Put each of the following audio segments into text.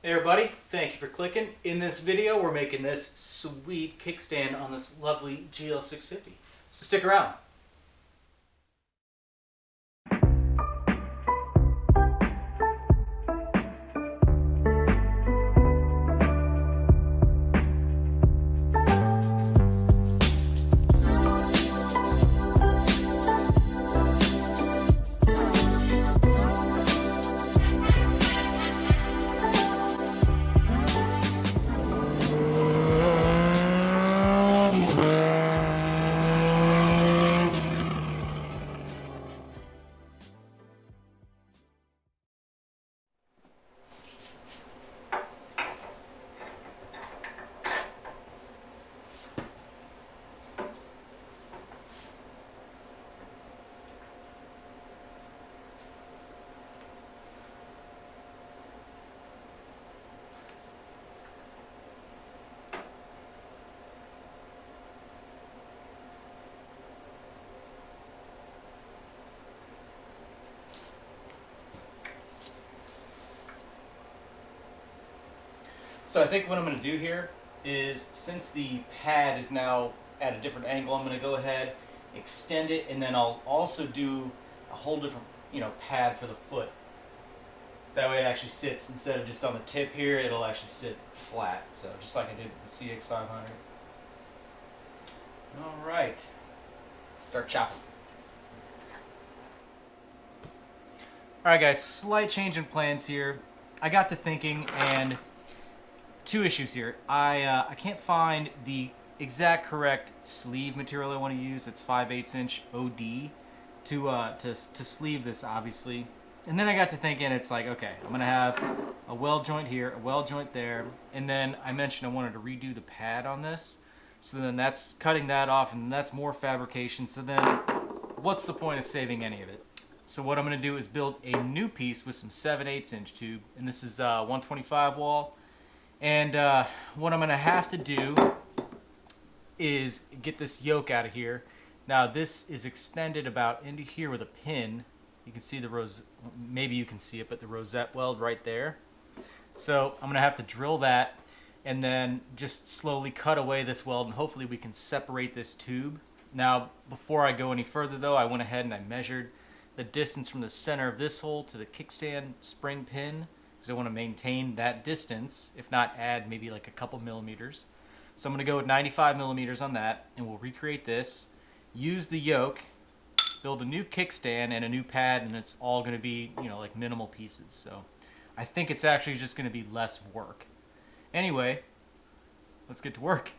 Hey everybody, thank you for clicking. In this video, we're making this sweet kickstand on this lovely GL650. So stick around. So I think what I'm going to do here is, since the pad is now at a different angle, I'm going to go ahead, extend it, and then I'll also do a whole different, pad for the foot. That way it actually sits, instead of just on the tip here, it'll actually sit flat. So just like I did with the CX500. All right, start chopping. All right, guys, slight change in plans here. I got to thinking, and two issues here. I can't find the exact correct sleeve material I want to use. It's 5/8 inch OD to sleeve this, obviously. And then I got to thinking, it's like, okay, I'm gonna have a weld joint here, a weld joint there, and then I mentioned I wanted to redo the pad on this. So then that's cutting that off, and that's more fabrication. So then what's the point of saving any of it? So what I'm gonna do is build a new piece with some 7/8 inch tube, and this is 125 wall. And what I'm going to have to do is get this yoke out of here. Now this is extended about into here with a pin. You can see the maybe you can see it, but the rosette weld right there. So I'm going to have to drill that and then just slowly cut away this weld, and hopefully we can separate this tube. Now before I go any further though, I went ahead and I measured the distance from the center of this hole to the kickstand spring pin, because I want to maintain that distance, if not add maybe like a couple millimeters. So I'm going to go with 95 millimeters on that, and we'll recreate this, use the yoke, build a new kickstand and a new pad, and it's all going to be, like minimal pieces. So I think it's actually just going to be less work. Anyway, let's get to work.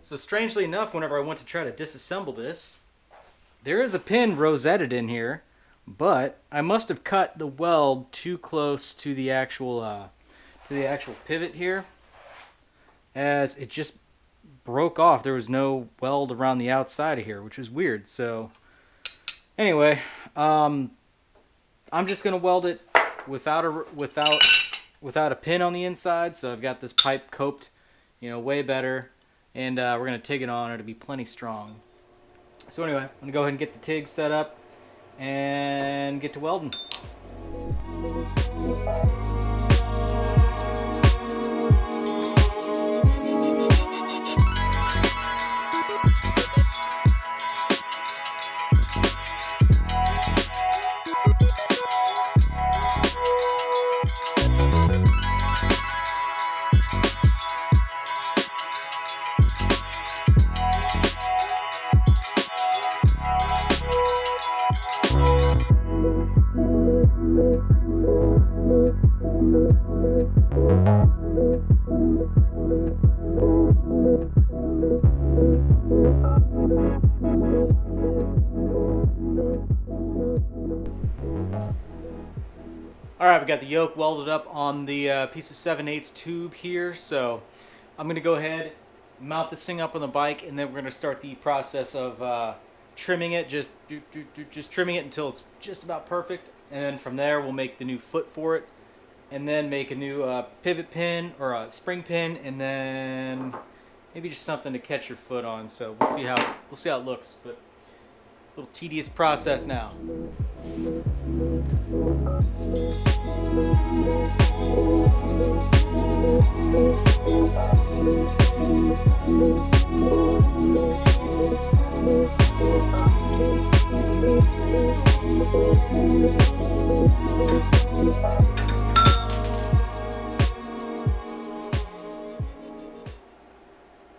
So strangely enough, whenever I went to try to disassemble this, there is a pin rosetted in here, but I must have cut the weld too close to the actual pivot here, as it just broke off. There was no weld around the outside of here, which was weird. So anyway, I'm just gonna weld it without a pin on the inside. So I've got this pipe coped, way better. And we're going to TIG it on. It'll be plenty strong. So anyway, I'm going to go ahead and get the TIG set up and get to welding. All right, we got the yoke welded up on the piece of 7/8 tube here. So I'm gonna go ahead, mount this thing up on the bike, and then we're gonna start the process of trimming it, just trimming it until it's just about perfect. And then from there, we'll make the new foot for it, and then make a new pivot pin or a spring pin, and then maybe just something to catch your foot on. So we'll see how it looks, but a little tedious process now.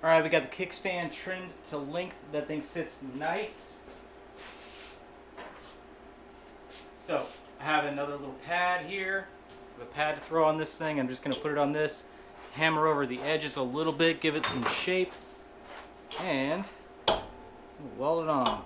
All right, we got the kickstand trimmed to length. That thing sits nice. So I have another little pad here, a pad to throw on this thing. I'm just going to put it on this, hammer over the edges a little bit, give it some shape, and weld it on.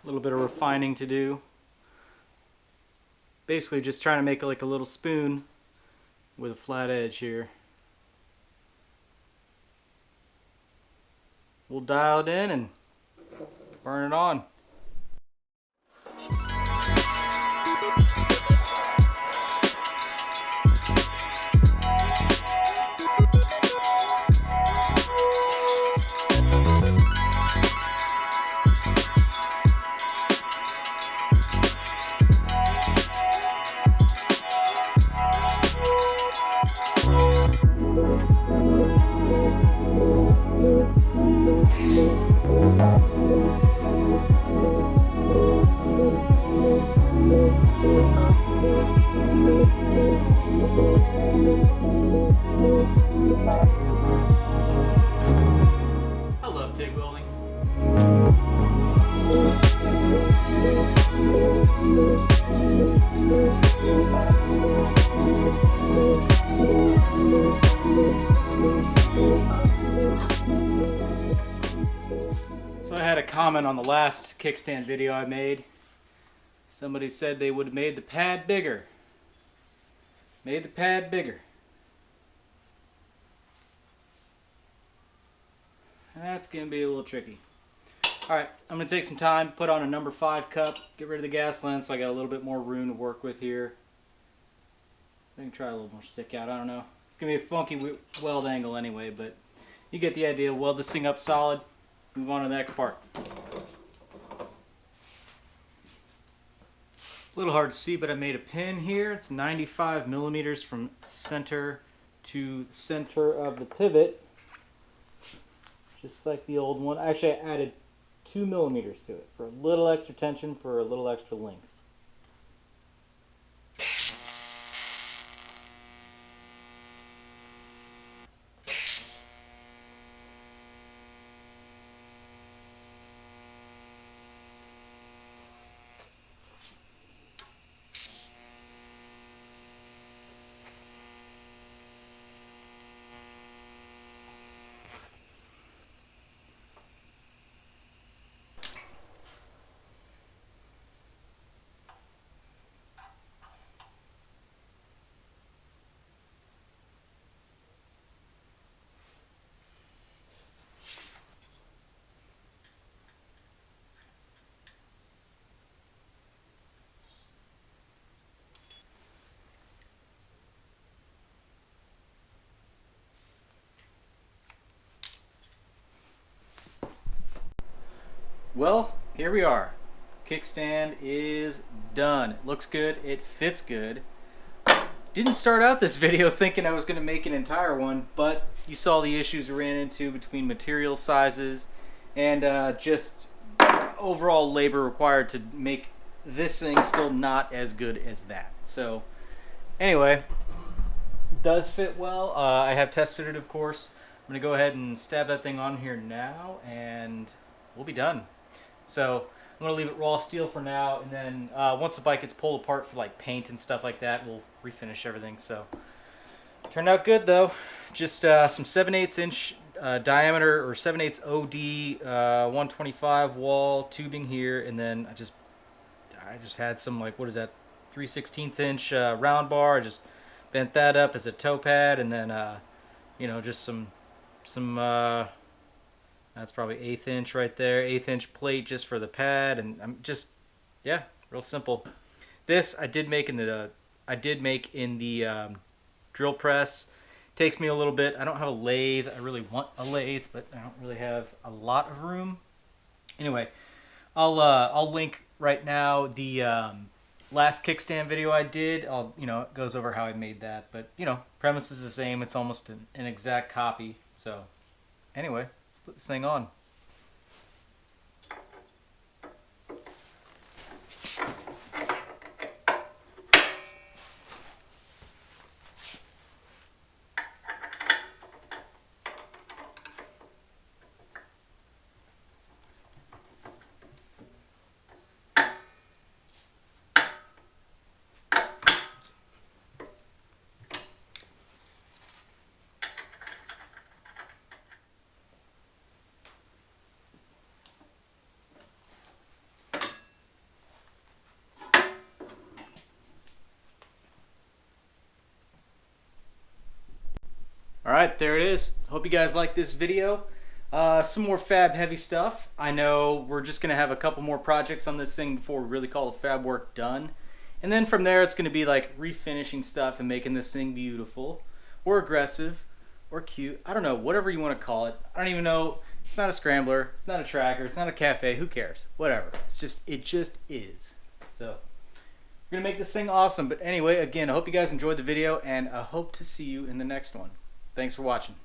A little bit of refining to do. Basically just trying to make it like a little spoon with a flat edge here. We'll dial it in and burn it on. I love TIG welding. So I had a comment on the last kickstand video I made. Somebody said they would have made the pad bigger. Made the pad bigger. That's going to be a little tricky. Alright, I'm going to take some time, put on a number 5 cup, get rid of the gas lens so I got a little bit more room to work with here. I can try a little more stick out, I don't know. It's going to be a funky weld angle anyway, but you get the idea. Weld this thing up solid, move on to the next part. A little hard to see, but I made a pin here. It's 95 millimeters from center to center of the pivot. Just like the old one. Actually, I added 2 millimeters to it for a little extra tension, for a little extra length. Well, here we are. Kickstand is done. It looks good. It fits good. Didn't start out this video thinking I was going to make an entire one, but you saw the issues we ran into between material sizes and just overall labor required to make this thing still not as good as that. So anyway, does fit well. I have test fitted, of course. I'm going to go ahead and stab that thing on here now and we'll be done. So I'm going to leave it raw steel for now, and then once the bike gets pulled apart for like paint and stuff like that, we'll refinish everything. So turned out good though. Just some 7/8 inch diameter or 7/8 OD 125 wall tubing here, and then I just had some, like, what is that, 3/16 inch round bar. I just bent that up as a toe pad, and then you know, just some that's probably 1/8 inch right there, 1/8 inch plate just for the pad, and I'm just, yeah, real simple. This I did make in the drill press. Takes me a little bit. I don't have a lathe. I really want a lathe, but I don't really have a lot of room. Anyway, I'll link right now the last kickstand video I did. You know, it goes over how I made that, but you know, premise is the same. It's almost an exact copy. So anyway, let's put this thing on. Alright, there it is. Hope you guys like this video. Some more fab heavy stuff. I know we're just going to have a couple more projects on this thing before we really call the fab work done. And then from there it's going to be like refinishing stuff and making this thing beautiful or aggressive or cute. I don't know, whatever you want to call it. I don't even know. It's not a scrambler. It's not a tracker. It's not a cafe. Who cares? Whatever. It just is. So we're going to make this thing awesome. But anyway, again, I hope you guys enjoyed the video, and I hope to see you in the next one. Thanks for watching.